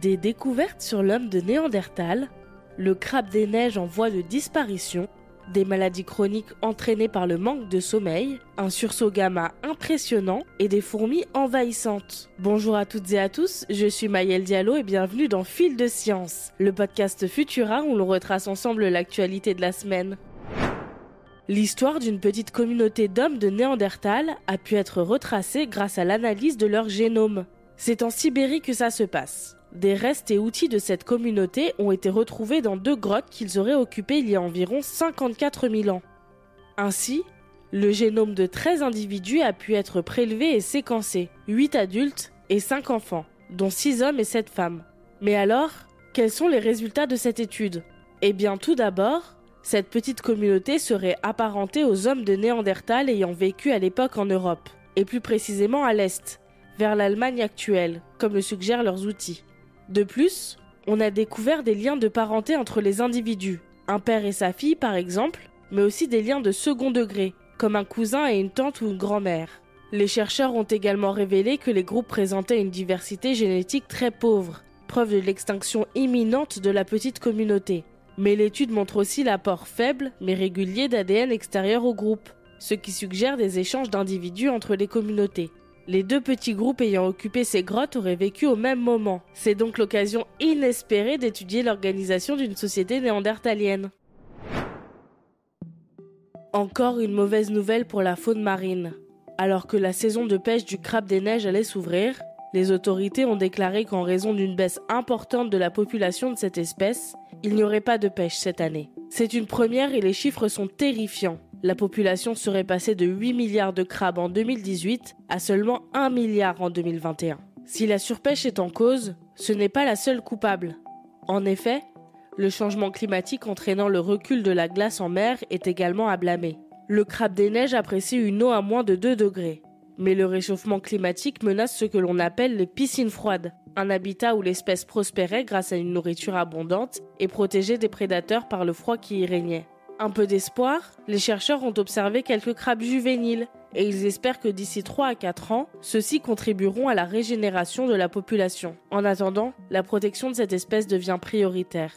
Des découvertes sur l'homme de Néandertal, le crabe des neiges en voie de disparition, des maladies chroniques entraînées par le manque de sommeil, un sursaut gamma impressionnant et des fourmis envahissantes. Bonjour à toutes et à tous, je suis Maëlle Diallo et bienvenue dans Fil de Science, le podcast Futura où l'on retrace ensemble l'actualité de la semaine. L'histoire d'une petite communauté d'hommes de Néandertal a pu être retracée grâce à l'analyse de leur génome. C'est en Sibérie que ça se passe. Des restes et outils de cette communauté ont été retrouvés dans 2 grottes qu'ils auraient occupées il y a environ 54 000 ans. Ainsi, le génome de 13 individus a pu être prélevé et séquencé, 8 adultes et 5 enfants, dont 6 hommes et 7 femmes. Mais alors, quels sont les résultats de cette étude ? Eh bien, tout d'abord, cette petite communauté serait apparentée aux hommes de Néandertal ayant vécu à l'époque en Europe, et plus précisément à l'Est, vers l'Allemagne actuelle, comme le suggèrent leurs outils. De plus, on a découvert des liens de parenté entre les individus, un père et sa fille par exemple, mais aussi des liens de second degré, comme un cousin et une tante ou une grand-mère. Les chercheurs ont également révélé que les groupes présentaient une diversité génétique très pauvre, preuve de l'extinction imminente de la petite communauté. Mais l'étude montre aussi l'apport faible mais régulier d'ADN extérieur au groupe, ce qui suggère des échanges d'individus entre les communautés. Les 2 petits groupes ayant occupé ces grottes auraient vécu au même moment. C'est donc l'occasion inespérée d'étudier l'organisation d'une société néandertalienne. Encore une mauvaise nouvelle pour la faune marine. Alors que la saison de pêche du crabe des neiges allait s'ouvrir, les autorités ont déclaré qu'en raison d'une baisse importante de la population de cette espèce, il n'y aurait pas de pêche cette année. C'est une première et les chiffres sont terrifiants. La population serait passée de 8 milliards de crabes en 2018 à seulement 1 milliard en 2021. Si la surpêche est en cause, ce n'est pas la seule coupable. En effet, le changement climatique entraînant le recul de la glace en mer est également à blâmer. Le crabe des neiges apprécie une eau à moins de 2 degrés. Mais le réchauffement climatique menace ce que l'on appelle les piscines froides, un habitat où l'espèce prospérait grâce à une nourriture abondante et protégée des prédateurs par le froid qui y régnait. Un peu d'espoir, les chercheurs ont observé quelques crabes juvéniles et ils espèrent que d'ici 3 à 4 ans, ceux-ci contribueront à la régénération de la population. En attendant, la protection de cette espèce devient prioritaire.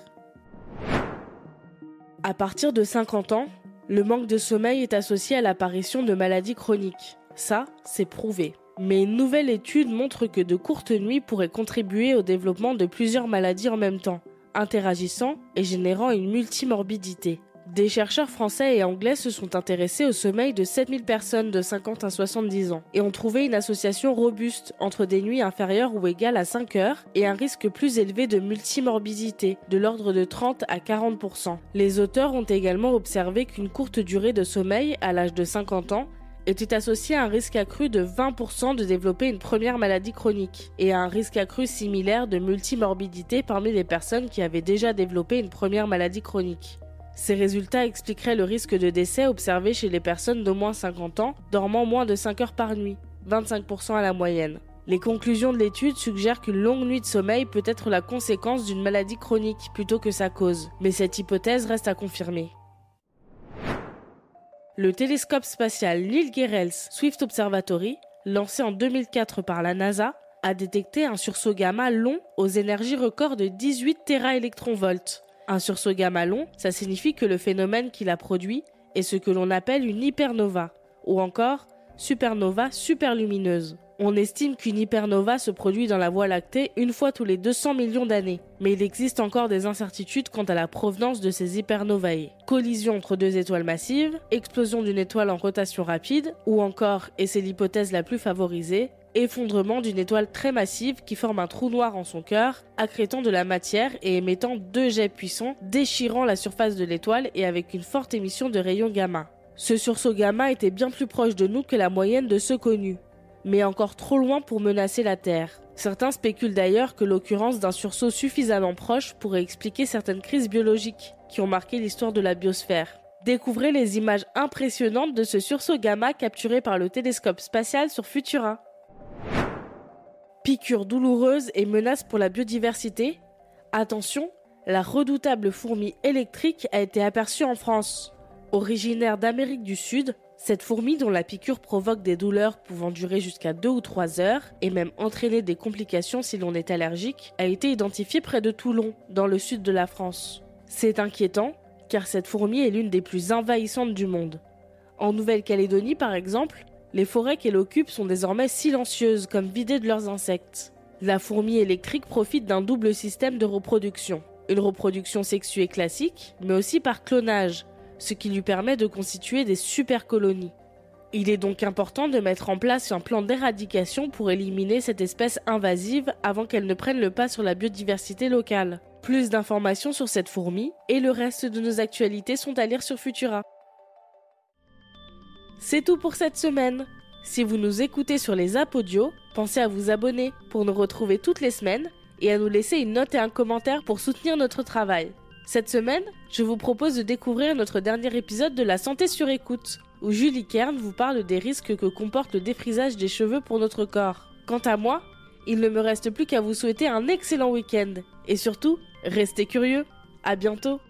À partir de 50 ans, le manque de sommeil est associé à l'apparition de maladies chroniques. Ça, c'est prouvé. Mais une nouvelle étude montre que de courtes nuits pourraient contribuer au développement de plusieurs maladies en même temps, interagissant et générant une multimorbidité. Des chercheurs français et anglais se sont intéressés au sommeil de 7000 personnes de 50 à 70 ans et ont trouvé une association robuste entre des nuits inférieures ou égales à 5 heures et un risque plus élevé de multimorbidité, de l'ordre de 30 à 40%. Les auteurs ont également observé qu'une courte durée de sommeil à l'âge de 50 ans était associée à un risque accru de 20% de développer une première maladie chronique et à un risque accru similaire de multimorbidité parmi les personnes qui avaient déjà développé une première maladie chronique. Ces résultats expliqueraient le risque de décès observé chez les personnes d'au moins 50 ans, dormant moins de 5 heures par nuit, 25% à la moyenne. Les conclusions de l'étude suggèrent qu'une longue nuit de sommeil peut être la conséquence d'une maladie chronique plutôt que sa cause, mais cette hypothèse reste à confirmer. Le télescope spatial Neil Gehrels Swift Observatory, lancé en 2004 par la NASA, a détecté un sursaut gamma long aux énergies records de 18 téraélectronvolts. Un sursaut gamma long, ça signifie que le phénomène qu'il a produit est ce que l'on appelle une hypernova, ou encore supernova superlumineuse. On estime qu'une hypernova se produit dans la Voie lactée une fois tous les 200 millions d'années, mais il existe encore des incertitudes quant à la provenance de ces hypernovae. Collision entre 2 étoiles massives, explosion d'une étoile en rotation rapide, ou encore, et c'est l'hypothèse la plus favorisée, effondrement d'une étoile très massive qui forme un trou noir en son cœur, accrétant de la matière et émettant 2 jets puissants, déchirant la surface de l'étoile et avec une forte émission de rayons gamma. Ce sursaut gamma était bien plus proche de nous que la moyenne de ceux connus, mais encore trop loin pour menacer la Terre. Certains spéculent d'ailleurs que l'occurrence d'un sursaut suffisamment proche pourrait expliquer certaines crises biologiques qui ont marqué l'histoire de la biosphère. Découvrez les images impressionnantes de ce sursaut gamma capturé par le télescope spatial sur Futura. Piqûres douloureuses et menaces pour la biodiversité. Attention, la redoutable fourmi électrique a été aperçue en France. Originaire d'Amérique du Sud, Cette fourmi, dont la piqûre provoque des douleurs pouvant durer jusqu'à 2 ou 3 heures et même entraîner des complications si l'on est allergique, a été identifiée près de Toulon, dans le sud de la France. C'est inquiétant, car cette fourmi est l'une des plus envahissantes du monde. En Nouvelle-Calédonie, par exemple, les forêts qu'elle occupe sont désormais silencieuses, comme vidées de leurs insectes. La fourmi électrique profite d'un double système de reproduction. Une reproduction sexuée classique, mais aussi par clonage, ce qui lui permet de constituer des super colonies. Il est donc important de mettre en place un plan d'éradication pour éliminer cette espèce invasive avant qu'elle ne prenne le pas sur la biodiversité locale. Plus d'informations sur cette fourmi et le reste de nos actualités sont à lire sur Futura. C'est tout pour cette semaine. Si vous nous écoutez sur les apps audio, pensez à vous abonner pour nous retrouver toutes les semaines et à nous laisser une note et un commentaire pour soutenir notre travail. Cette semaine, je vous propose de découvrir notre dernier épisode de La santé sur écoute, où Julie Kern vous parle des risques que comporte le défrisage des cheveux pour notre corps. Quant à moi, il ne me reste plus qu'à vous souhaiter un excellent week-end. Et surtout, restez curieux. À bientôt.